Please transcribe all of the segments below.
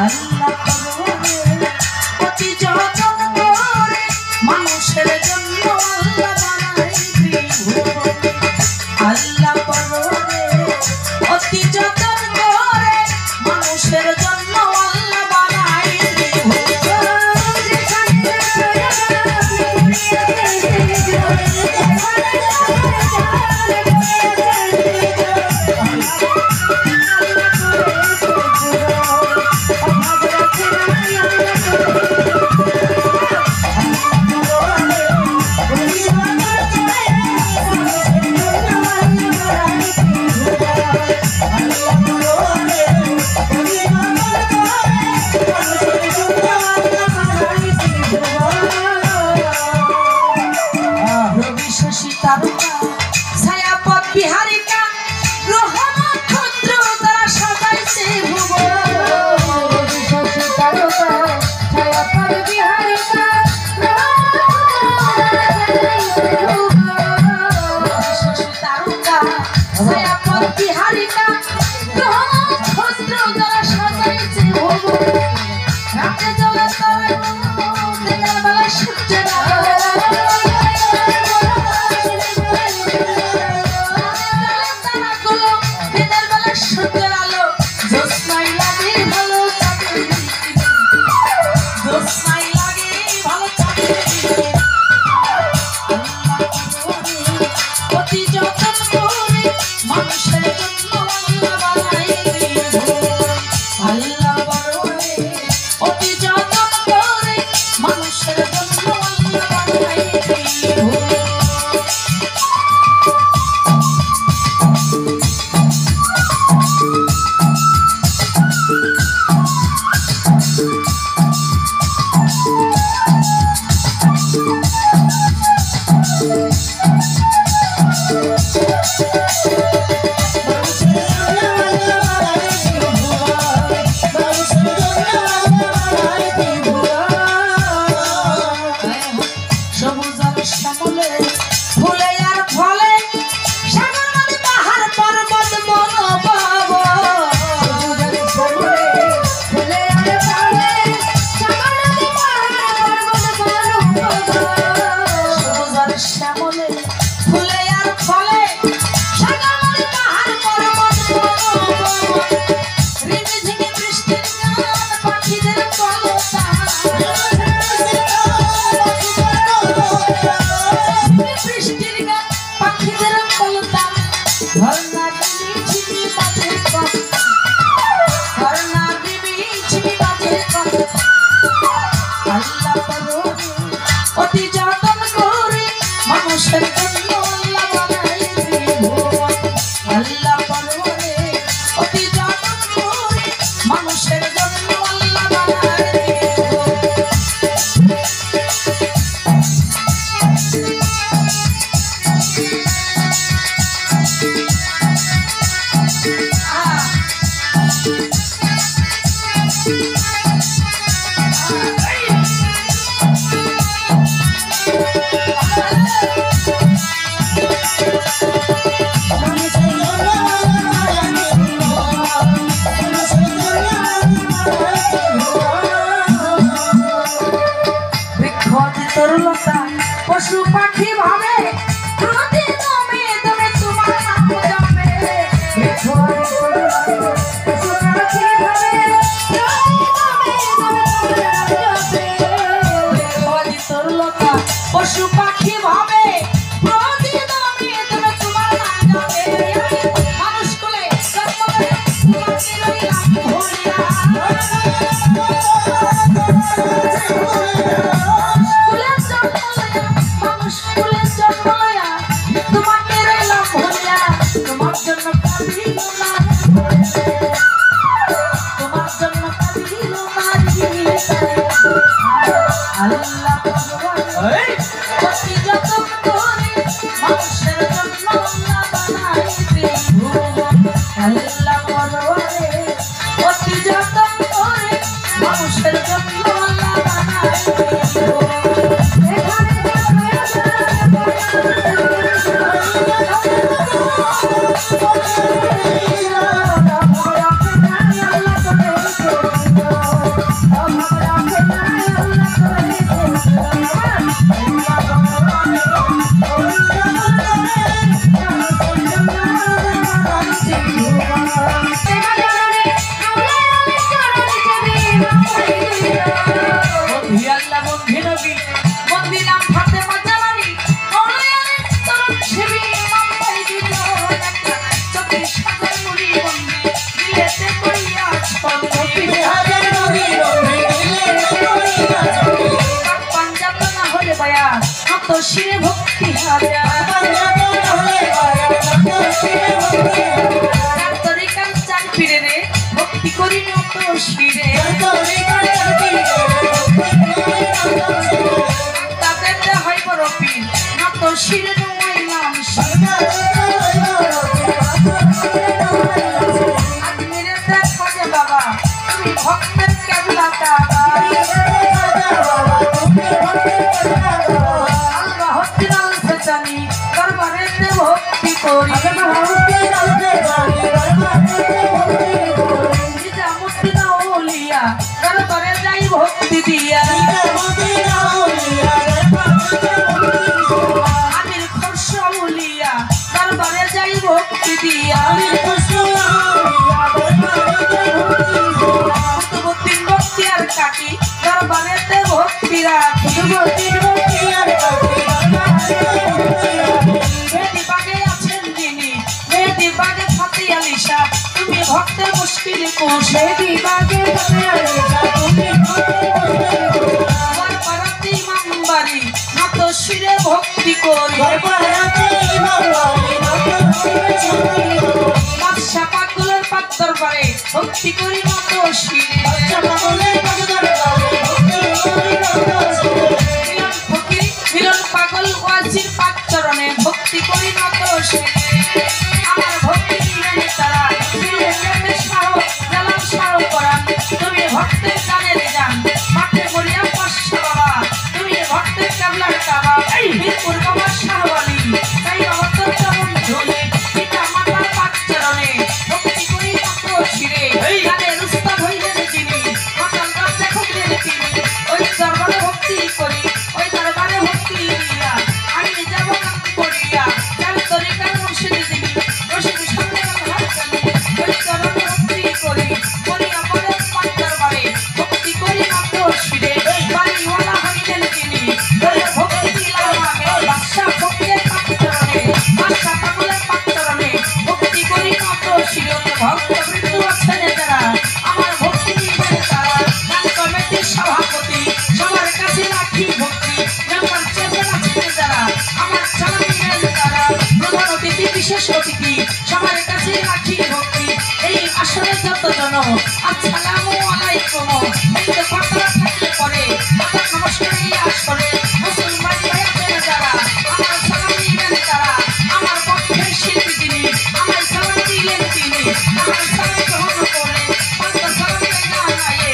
আল্লাহ পরোয়ারে অতি যতন করে মানুষের জন্য আল্লাহ বানাই ত্রিভুবন। আল্লাহ পরোয়ারে অতি যতন করে মানুষের জন্য আল্লাহ বানাই ত্রিভুবন। অতি যতন করে মানুষের জন্য আল্লাহ বানাই ত্রিভুবন। আল্লাহ পরোয়ারে অতি যতন করে মানুষের জন্য আল্লাহ বানাই তরুলতা পশু পাখি ভাবে প্রতি দমে দমে তোমার নাম জপে। পশু পাখি ভাবে প্রতি দমে দমে তোমার নাম জপে। তরুলতা পশু পাখি ভাবে প্রতি দমে দমে তোমার নাম জপে। মানুষ কোলে জন্ম করে তোমাকে রইলাম ভুলিয়া। মানুষ নত শিরে তাদের হয় বড় পীর নত শিরে নাম আজমিরে দেখো যে বাবা তুমি ভক্তের কেবলা কাবা আল্লাহ হত্তিরাল ফেজানি দরবারেতে ভক্তি করি নিজামুদ্দিন আউলিয়া দরবারে যাই ভক্তি দিয়া আমির খসরু আউলিয়া দরবারে যাই ভক্তি দিয়া কুতুবউদ্দিন বখতিয়ার কাকি দরবারেতে ভক্তি রাখি মেহেদিবাগে আছেন যিনি মেহেদিবাগে ফাতে আলী শাহ তুমি ভক্তের মুশকিল কোষ মেহেদিবাগে ফাতে আলী শাহ তুমি আমার পারাতে ইমাম বাড়ি নত শিরে ভক্তি করি বাদশা পাগলের পাক দরবারে ভক্তি করি নত শিরে মিলন পাগল ওয়াজির পাক চরণে ভক্তি করি নত শিরে আমার ভক্তি দিলেন তারা জালাম সারো করান তুমি ভক্তের গানের গান মাঠে মরিয়া পাশা বাবা তুমি ভক্তের কাবলার কাবা বীরপুর বাবা শাহওয়ালি তাই বাবা তোর চরণ ঝোলে পিতা মাতার পাক চরণে ভক্তি করি নত শিরে গানের উস্তাদ হইলেন তিনি মাতাল গাছ দেখলেন তিনি ওই দরবারে ভক্তি করি ওই দরবারে ভক্তি দিয়া আমি যাব নাম করিয়া যার তরিকার মুর্শিদ দিবি রশিদ সামনে হাত চালি ওই চরণে ভক্তি করি আমাদের পাক দরবারে ভক্তি করি নত শিরে বাড়িওয়ালা হইলেন তিনি ভক্তি দিলাম আমি বাদশা ভক্তের পাক চরণে বাদশা পাগলের পাক চরণে ভক্তি করি নত শিরে ভক্ত বৃন্দ আছেন যারা আমার ভক্তি দিবেন তারা গান কমিটির সভাপতি সবার কাছে রাখি ভক্তি মেম্বার চেয়ারম্যান আছেন যারা আমার সালাম দিবেন তারা প্রধান অতিথি বিশেষ অতিথি সবার কাছে রাখি ভক্তি এই আসরে যতজন আসসালামু আলাইকুম এই তো কথা থাকলে পরে আমার নমস্কার এই আসরে মুসলমান ভাইদের যারা আমার সালাম দিবেন তারা আমার পক্ষের শিল্পী তিনি আমার সালাম দিলেন তিনি আমার সালাম গ্রহণ করে পাঁচ সালামের গান গায়ে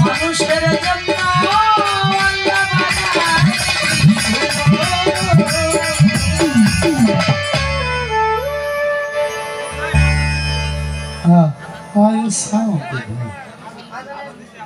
মানুষের জন্য I sound